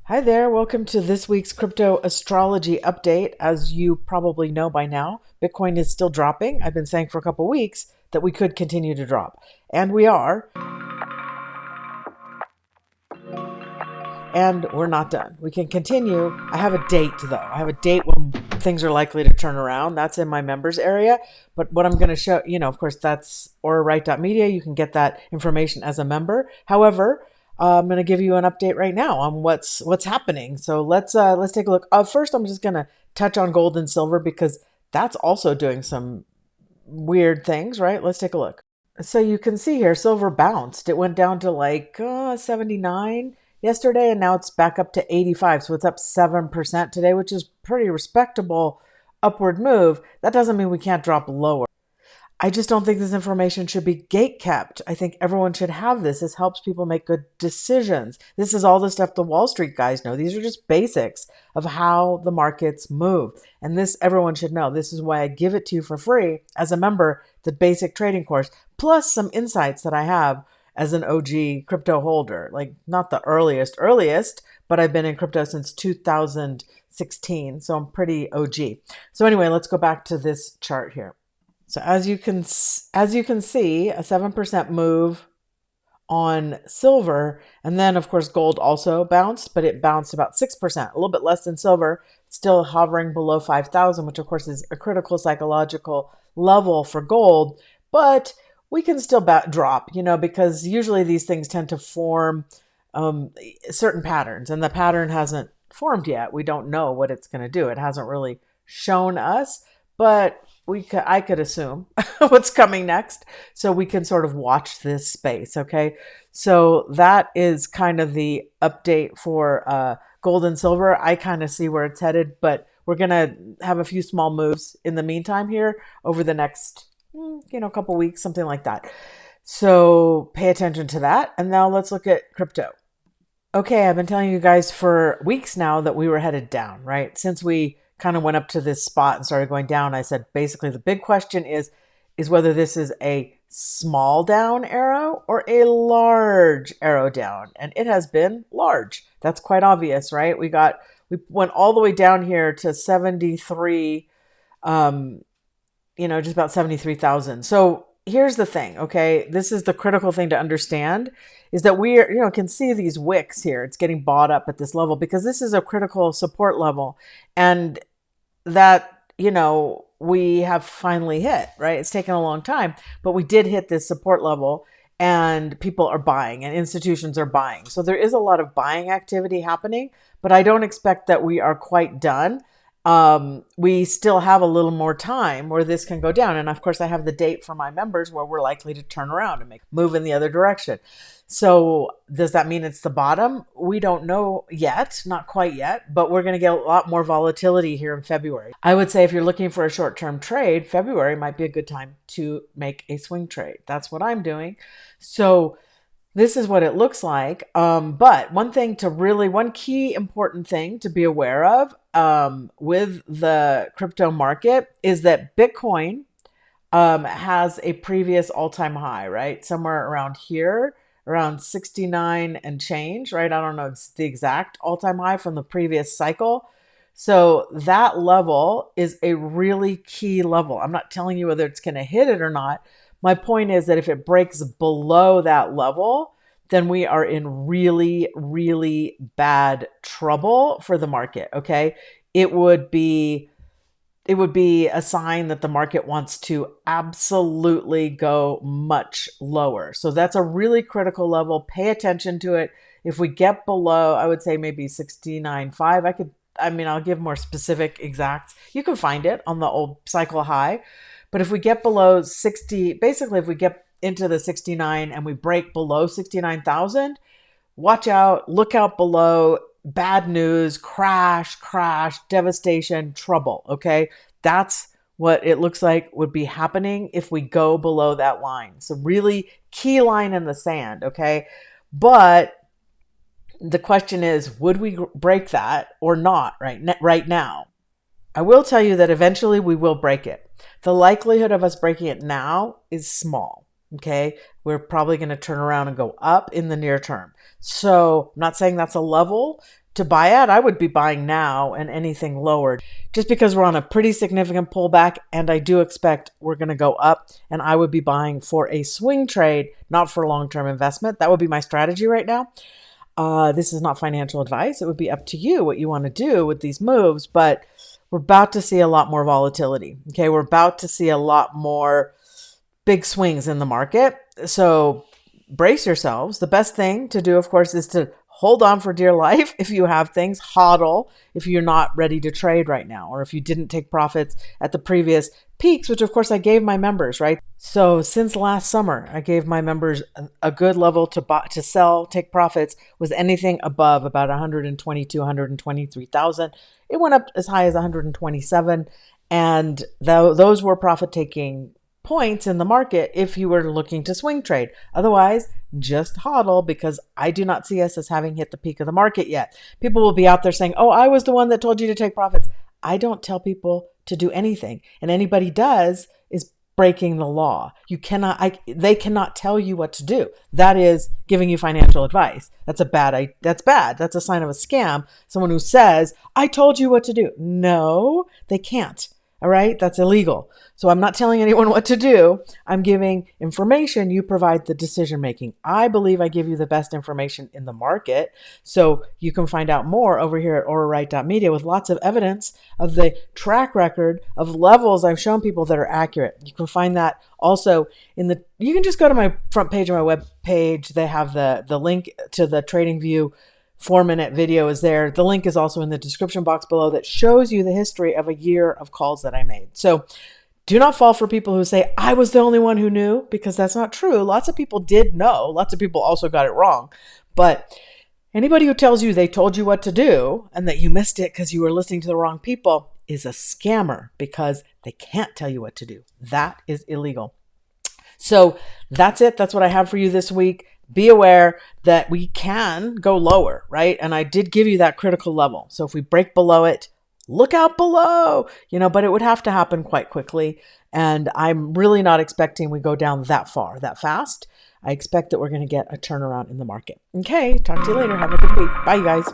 Hi there, welcome to this week's crypto astrology update. As you probably know by now, Bitcoin is still dropping. I've been saying for a couple weeks that we could continue to drop, and we are, and we're not done. We can continue. I have a date though. I have a date when things are likely to turn around. That's in my members area. But what I'm going to show, of course, that's auraright.media. You can get that information as a member. However, I'm going to give you an update right now on what's happening. So let's take a look. First, I'm just going to touch on gold and silver because that's also doing some weird things, right? Let's take a look. So you can see here, silver bounced. It went down to like 79 yesterday, and now it's back up to 85. So it's up 7% today, which is pretty respectable upward move. That doesn't mean we can't drop lower. I just don't think this information should be gate kept. I think everyone should have this. This helps people make good decisions. This is all the stuff the Wall Street guys know. These are just basics of how the markets move. And this everyone should know. This is why I give it to you for free as a member, the basic trading course, plus some insights that I have as an OG crypto holder. Like not the earliest, but I've been in crypto since 2016. So I'm pretty OG. So anyway, let's go back to this chart here. So as you can see, a 7% move on silver, and then of course gold also bounced, but it bounced about 6%, a little bit less than silver, still hovering below 5,000, which of course is a critical psychological level for gold, but we can still drop, because usually these things tend to form certain patterns, and the pattern hasn't formed yet. We don't know what it's going to do. It hasn't really shown us, but I could assume what's coming next, so we can sort of watch this space. Okay, so that is kind of the update for gold and silver. I kind of see where it's headed, but we're gonna have a few small moves in the meantime here over the next couple weeks, something like that. So pay attention to that. And now let's look at crypto. Okay, I've been telling you guys for weeks now that we were headed down, right? Since we kind of went up to this spot and started going down, I said basically the big question is whether this is a small down arrow or a large arrow down, and it has been large. That's quite obvious, right? We went all the way down here to 73, just about 73,000. So here's the thing, okay? This is the critical thing to understand, is that we can see these wicks here. It's getting bought up at this level because this is a critical support level, and that, we have finally hit, right? It's taken a long time, but we did hit this support level, and people are buying and institutions are buying. So there is a lot of buying activity happening, but I don't expect that we are quite done. We still have a little more time where this can go down. And of course I have the date for my members where we're likely to turn around and move in the other direction. So does that mean it's the bottom? We don't know yet, not quite yet, but we're going to get a lot more volatility here in February. I would say if you're looking for a short-term trade, February might be a good time to make a swing trade. That's what I'm doing. So this is what it looks like. But one key important thing to be aware of with the crypto market is that Bitcoin has a previous all-time high, right? Somewhere around here, around 69 and change, right? I don't know the exact all-time high from the previous cycle. So that level is a really key level. I'm not telling you whether it's going to hit it or not. My point is that if it breaks below that level, then we are in really, really bad trouble for the market, okay? It would be a sign that the market wants to absolutely go much lower. So that's a really critical level. Pay attention to it. If we get below, I would say maybe 69.5, I'll give more specific exacts. You can find it on the old cycle high. But if we get below 60, basically if we get into the 69 and we break below 69,000, watch out, look out below, bad news, crash, devastation, trouble, okay? That's what it looks like would be happening if we go below that line. So really key line in the sand, okay? But the question is, would we break that or not right now? I will tell you that eventually we will break it. The likelihood of us breaking it now is small. Okay. We're probably going to turn around and go up in the near term. So I'm not saying that's a level to buy at. I would be buying now and anything lower just because we're on a pretty significant pullback. And I do expect we're going to go up, and I would be buying for a swing trade, not for long-term investment. That would be my strategy right now. This is not financial advice. It would be up to you what you want to do with these moves, but we're about to see a lot more volatility. Okay. We're about to see a lot more big swings in the market. So brace yourselves. The best thing to do, of course, is to hold on for dear life. If you have things, hodl if you're not ready to trade right now, or if you didn't take profits at the previous peaks, which of course I gave my members, right? So since last summer, I gave my members a good level to buy, to sell, take profits was anything above about 122, 123,000. It went up as high as 127. And those were profit taking points in the market if you were looking to swing trade. Otherwise, just hodl, because I do not see us as having hit the peak of the market yet. People will be out there saying, oh, I was the one that told you to take profits. I don't tell people to do anything. And anybody does is breaking the law. They cannot tell you what to do. That is giving you financial advice. That's bad. That's a sign of a scam. Someone who says, I told you what to do. No, they can't. All right. That's illegal. So I'm not telling anyone what to do. I'm giving information. You provide the decision making. I believe I give you the best information in the market. So you can find out more over here at auraright.media with lots of evidence of the track record of levels I've shown people that are accurate. You can find that also you can just go to my front page of my web page. They have the link to the TradingView 4-minute video is there. The link is also in the description box below that shows you the history of a year of calls that I made. So do not fall for people who say, I was the only one who knew, because that's not true. Lots of people did know. Lots of people also got it wrong. But anybody who tells you they told you what to do and that you missed it because you were listening to the wrong people is a scammer, because they can't tell you what to do. That is illegal. So that's it. That's what I have for you this week. Be aware that we can go lower, right? And I did give you that critical level. So if we break below it, look out below, but it would have to happen quite quickly. And I'm really not expecting we go down that far, that fast. I expect that we're going to get a turnaround in the market. Okay, talk to you later. Have a good week. Bye, you guys.